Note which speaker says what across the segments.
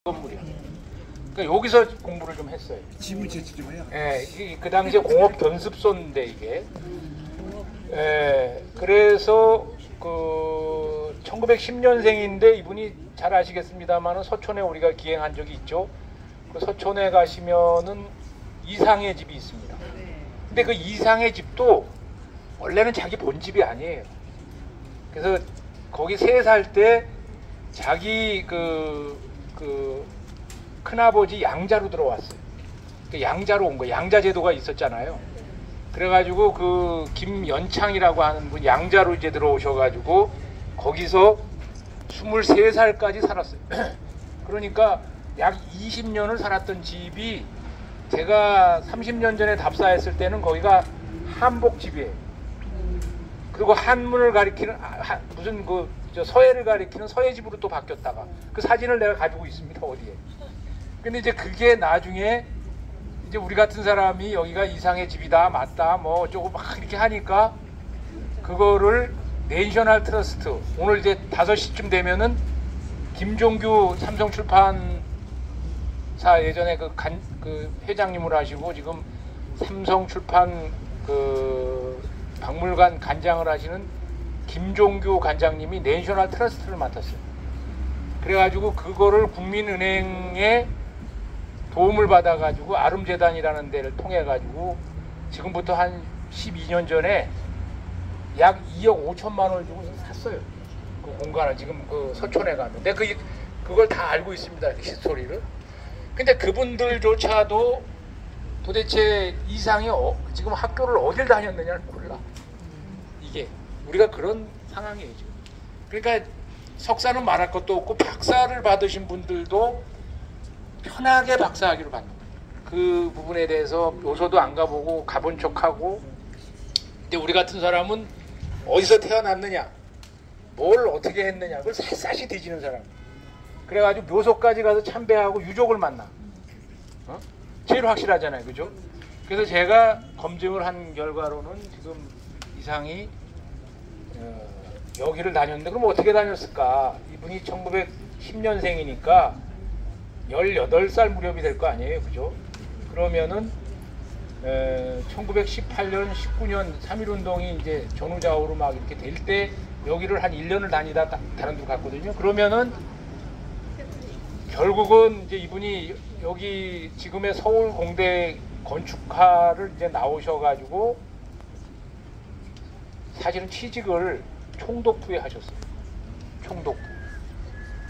Speaker 1: 건물이야. 그러니까 여기서 공부를 좀 했어요.
Speaker 2: 지문 제출 좀 해요.
Speaker 1: 예, 그 당시에 공업 견습소인데 이게. 예, 그래서 그 1910년생인데 이분이 잘 아시겠습니다만은 서촌에 우리가 기행한 적이 있죠. 그 서촌에 가시면은 이상의 집이 있습니다. 근데 그 이상의 집도 원래는 자기 본집이 아니에요. 그래서 거기 세 살 때 자기 그 큰아버지 양자로 들어왔어요. 그 양자로 온 거예요. 양자 제도가 있었잖아요. 그래가지고 그 김연창이라고 하는 분 양자로 이제 들어오셔가지고 거기서 23살까지 살았어요. 그러니까 약 20년을 살았던 집이 제가 30년 전에 답사했을 때는 거기가 한복집이에요. 그리고 한문을 가리키는 무슨 저 서예를 가리키는 서예집으로 또 바뀌었다가 그 사진을 내가 가지고 있습니다. 어디에. 근데 이제 그게 나중에 이제 우리 같은 사람이 여기가 이상의 집이다 맞다 뭐 어쩌고 막 이렇게 하니까 그거를 내셔널 트러스트 오늘 이제 5시쯤 되면은 김종규 삼성출판사 예전에 그 회장님을 하시고 지금 삼성출판 그 박물관 관장을 하시는 김종규 관장님이 내셔널 트러스트를 맡았어요. 그래가지고 그거를 국민은행에 도움을 받아가지고 아름재단이라는 데를 통해가지고 지금부터 한 12년 전에 약 2억 5천만 원을 주고 샀어요. 그 공간을 지금 그 서촌에 가면. 근데 그걸 다 알고 있습니다. 히스토리를. 근데 그분들조차도 도대체 이상이 지금 학교를 어딜 다녔느냐를 몰라. 이게 우리가 그런 상황이에요 지금. 그러니까 석사는 말할 것도 없고 박사를 받으신 분들도 편하게 박사학위를 받는 거예요. 그 부분에 대해서 요소도 안 가보고 가본 척하고. 근데 우리 같은 사람은 어디서 태어났느냐 뭘 어떻게 했느냐 그걸 샅샅이 뒤지는 사람. 그래가지고 묘소까지 가서 참배하고 유족을 만나. 제일 확실하잖아요. 그죠? 그래서 제가 검증을 한 결과로는 지금 이상이 여기를 다녔는데 그럼 어떻게 다녔을까? 이분이 1910년생이니까 18살 무렵이 될 거 아니에요. 그죠? 그러면은 1918년, 19년 3.1운동이 이제 전후좌우로 막 이렇게 될 때 여기를 한 1년을 다니다 다른 데로 갔거든요. 그러면은 결국은 이제 이분이 여기 지금의 서울공대 건축학과를 이제 나오셔가지고 사실은 취직을 총독부에 하셨어요. 총독부.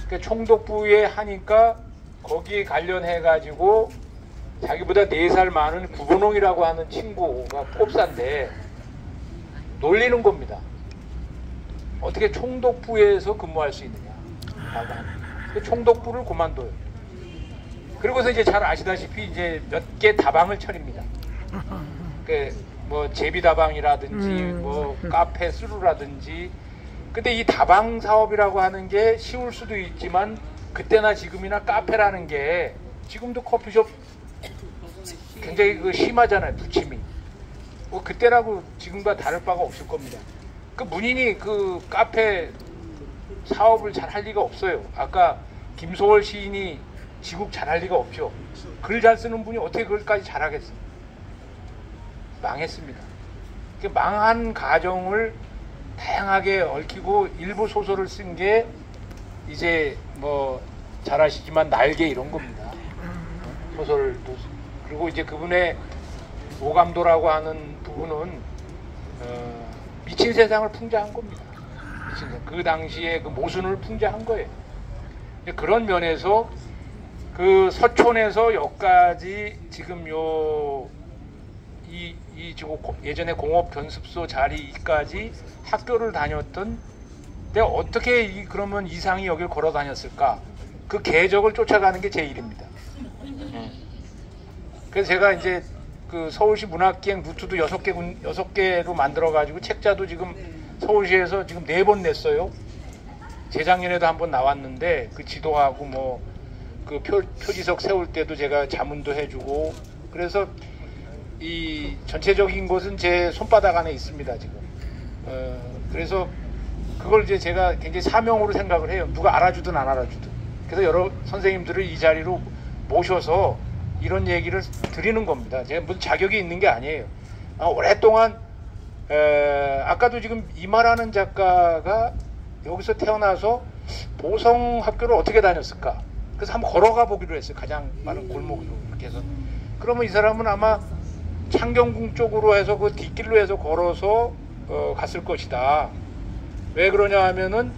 Speaker 1: 그 총독부에 하니까 거기에 관련해가지고 자기보다 4살 많은 구본홍이라고 하는 친구가 꼽사인데 놀리는 겁니다. 어떻게 총독부에서 근무할 수 있느냐. 라고 하는. 그 총독부를 그만둬요. 그리고서 이제 잘 아시다시피 이제 몇 개 다방을 차립니다. 뭐 제비다방이라든지 뭐 카페 수루라든지. 근데 이 다방 사업이라고 하는 게 쉬울 수도 있지만 그때나 지금이나 카페라는 게 지금도 커피숍 굉장히 심하잖아요. 부침이. 뭐 그때라고 지금과 다를 바가 없을 겁니다. 그 문인이 그 카페 사업을 잘 할 리가 없어요. 아까 김소월 시인이 지국 잘 할 리가 없죠. 글 잘 쓰는 분이 어떻게 그걸까지 잘하겠어요. 망했습니다. 그 망한 가정을 다양하게 얽히고 일부 소설을 쓴 게 이제 뭐 잘 아시지만 날개 이런 겁니다. 소설도. 그리고 이제 그분의 오감도라고 하는 부분은 미친 세상을 풍자한 겁니다. 미친 세상. 그 당시에 그 모순을 풍자한 거예요. 그런 면에서 그 서촌에서 여기까지 지금 예전에 공업견습소 자리까지 학교를 다녔던 근데 어떻게 그러면 이상이 여길 걸어 다녔을까? 그 궤적을 쫓아가는 게 제 일입니다. 그래서 제가 이제 그 서울시 문학기행 루트도 6개로 만들어가지고 책자도 지금 서울시에서 지금 4번 냈어요. 재작년에도 한번 나왔는데 그 지도하고 뭐 그 표지석 세울 때도 제가 자문도 해주고 그래서 이 전체적인 것은 제 손바닥 안에 있습니다 지금. 그래서 그걸 이제 제가 굉장히 사명으로 생각을 해요. 누가 알아주든 안 알아주든. 그래서 여러 선생님들을 이 자리로 모셔서 이런 얘기를 드리는 겁니다. 제가 무슨 자격이 있는 게 아니에요. 오랫동안 아까도 지금 이마라는 작가가 여기서 태어나서 보성학교를 어떻게 다녔을까? 그래서 한번 걸어가 보기로 했어요. 가장 많은 골목으로 이렇게 해서. 그러면 이 사람은 아마 창경궁 쪽으로 해서 그 뒷길로 해서 걸어서 갔을 것이다. 왜 그러냐 하면은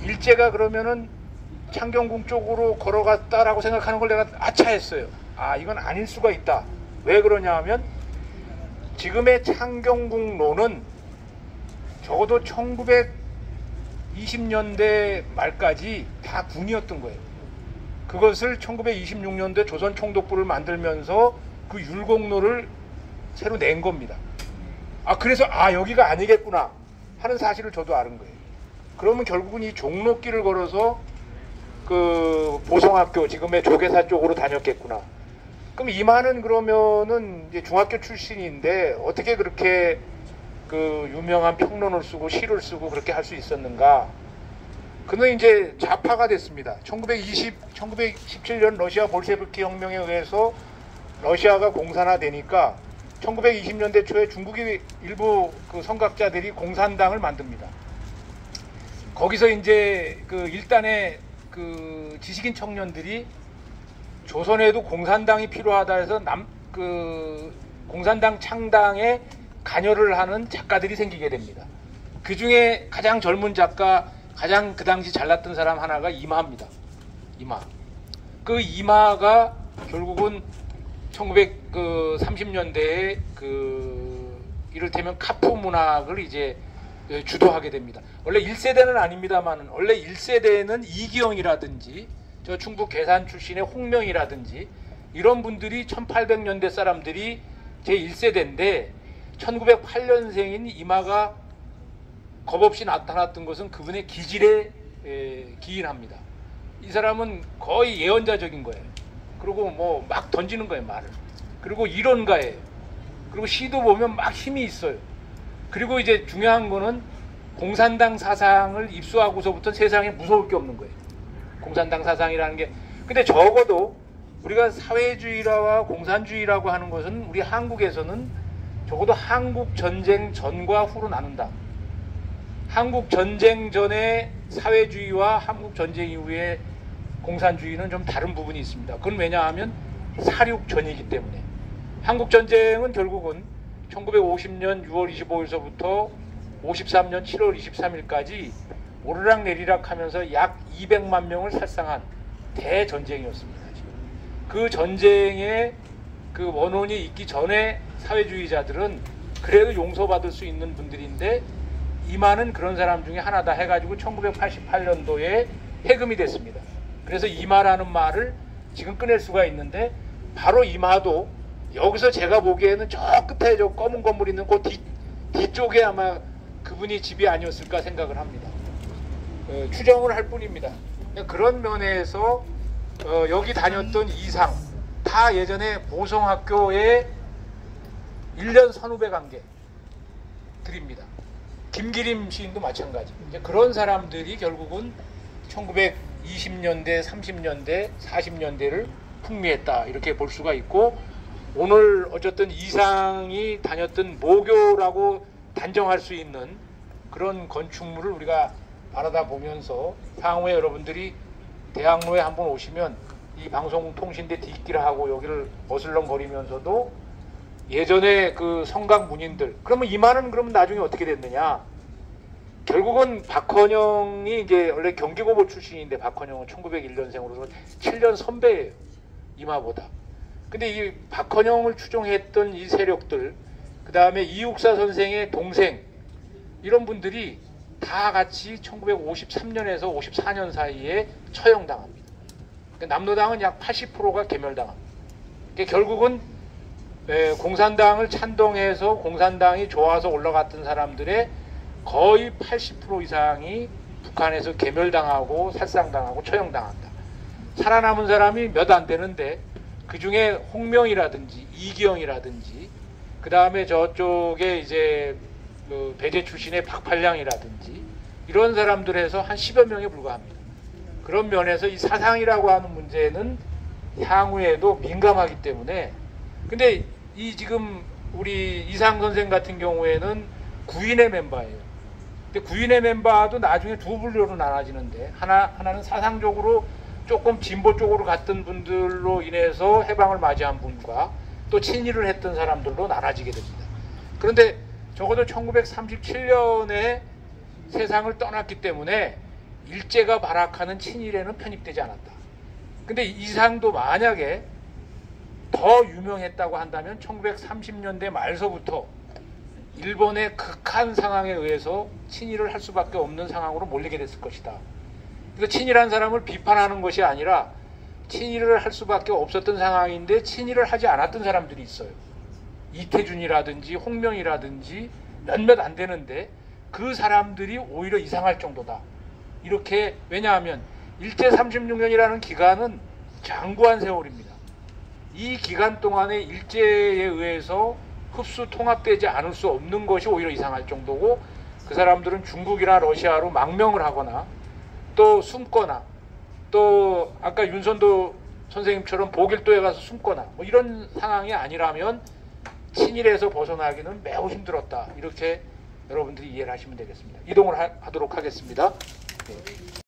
Speaker 1: 일제가 그러면은 창경궁 쪽으로 걸어갔다라고 생각하는 걸 내가 아차했어요. 이건 아닐 수가 있다. 왜 그러냐 하면 지금의 창경궁로는 적어도 1920년대 말까지 다 군이었던 거예요. 그것을 1926년도에 조선총독부를 만들면서 그 율곡로를 새로 낸 겁니다. 그래서 여기가 아니겠구나 하는 사실을 저도 아는 거예요. 그러면 결국은 이 종로길을 걸어서 그 보성학교 지금의 조계사 쪽으로 다녔겠구나. 그럼 이마는 그러면은 이제 중학교 출신인데 어떻게 그렇게 그 유명한 평론을 쓰고 시를 쓰고 그렇게 할 수 있었는가? 그는 이제 좌파가 됐습니다. 1917년 러시아 볼셰비키 혁명에 의해서 러시아가 공산화되니까 1920년대 초에 중국의 일부 그 선각자들이 공산당을 만듭니다. 거기서 이제 그 일단의 그 지식인 청년들이 조선에도 공산당이 필요하다 해서 그 공산당 창당에 관여를 하는 작가들이 생기게 됩니다. 그 중에 가장 젊은 작가, 가장 그 당시 잘났던 사람 하나가 이마입니다. 이마. 그 이마가 결국은 1930년대에 그 이를테면 카프 문학을 이제 주도하게 됩니다. 원래 1세대는 아닙니다만 원래 1세대는 이기영이라든지 저 충북 괴산 출신의 홍명이라든지 이런 분들이 1800년대 사람들이 제1세대인데 1908년생인 이마가 겁없이 나타났던 것은 그분의 기질에 기인합니다. 이 사람은 거의 예언자적인 거예요. 그리고 뭐 막 던지는 거예요, 말을. 그리고 이론가예요. 그리고 시도 보면 막 힘이 있어요. 그리고 이제 중요한 거는 공산당 사상을 입수하고서부터 세상에 무서울 게 없는 거예요. 공산당 사상이라는 게. 근데 적어도 우리가 사회주의라와 공산주의라고 하는 것은 우리 한국에서는 적어도 한국 전쟁 전과 후로 나눈다. 한국 전쟁 전의 사회주의와 한국 전쟁 이후의 공산주의는 좀 다른 부분이 있습니다. 그건 왜냐하면 사륙전이기 때문에. 한국 전쟁은 결국은 1950년 6월 25일서부터 53년 7월 23일까지 오르락 내리락 하면서 약 200만 명을 살상한 대전쟁이었습니다. 그 전쟁에 그 원혼이 있기 전에 사회주의자들은 그래도 용서받을 수 있는 분들인데 이마는 그런 사람 중에 하나다 해가지고 1988년도에 해금이 됐습니다. 그래서 이마라는 말을 지금 꺼낼 수가 있는데 바로 이마도 여기서 제가 보기에는 저 끝에 저 검은 건물 있는 그 뒤쪽에 아마 그분이 집이 아니었을까 생각을 합니다. 추정을 할 뿐입니다. 그런 면에서 여기 다녔던 이상 다 예전에 보성학교에 1년 선후배 관계들입니다. 김기림 시인도 마찬가지. 이제 그런 사람들이 결국은 1920년대, 30년대, 40년대를 풍미했다 이렇게 볼 수가 있고 오늘 어쨌든 이상이 다녔던 모교라고 단정할 수 있는 그런 건축물을 우리가 바라다 보면서 향후에 여러분들이 대학로에 한번 오시면 이 방송통신대 뒷길하고 여기를 어슬렁거리면서도 예전에 그 성곽 문인들 그러면 이마는 그러면 나중에 어떻게 됐느냐? 결국은 박헌영이 이제 원래 경기고보 출신인데 박헌영은 1901년생으로서 7년 선배예요. 이마보다. 근데 이 박헌영을 추종했던 이 세력들 그 다음에 이육사 선생의 동생 이런 분들이 다 같이 1953년에서 54년 사이에 처형당합니다. 그러니까 남로당은 약 80%가 괴멸당합니다. 그러니까 결국은 공산당을 찬동해서 공산당이 좋아서 올라갔던 사람들의 거의 80% 이상이 북한에서 괴멸당하고 살상당하고 처형당한다. 살아남은 사람이 몇 안 되는데 그 중에 홍명이라든지 이기영이라든지 그 다음에 저쪽에 이제 그 배제 출신의 박팔량이라든지 이런 사람들에서 한 10여 명에 불과합니다. 그런 면에서 이 사상이라고 하는 문제는 향후에도 민감하기 때문에, 근데 이 지금 우리 이상 선생 같은 경우에는 9인의 멤버예요. 근데 9인의 멤버도 나중에 두 분류로 나눠지는데, 하나는 사상적으로 조금 진보 쪽으로 갔던 분들로 인해서 해방을 맞이한 분과 또 친일을 했던 사람들로 나눠지게 됩니다. 그런데 적어도 1937년에 세상을 떠났기 때문에 일제가 발악하는 친일에는 편입되지 않았다. 근데 이상도 만약에 더 유명했다고 한다면 1930년대 말서부터 일본의 극한 상황에 의해서 친일을 할 수밖에 없는 상황으로 몰리게 됐을 것이다. 그래서 친일한 사람을 비판하는 것이 아니라 친일을 할 수밖에 없었던 상황인데 친일을 하지 않았던 사람들이 있어요. 이태준이라든지 홍명이라든지 몇몇 안 되는데 그 사람들이 오히려 이상할 정도다. 이렇게, 왜냐하면 일제 36년이라는 기간은 장구한 세월입니다. 이 기간 동안에 일제에 의해서 흡수 통합되지 않을 수 없는 것이 오히려 이상할 정도고, 그 사람들은 중국이나 러시아로 망명을 하거나 또 숨거나 또 아까 윤선도 선생님처럼 보길도에 가서 숨거나 뭐 이런 상황이 아니라면 친일에서 벗어나기는 매우 힘들었다. 이렇게 여러분들이 이해를 하시면 되겠습니다. 이동을 하도록 하겠습니다. 네.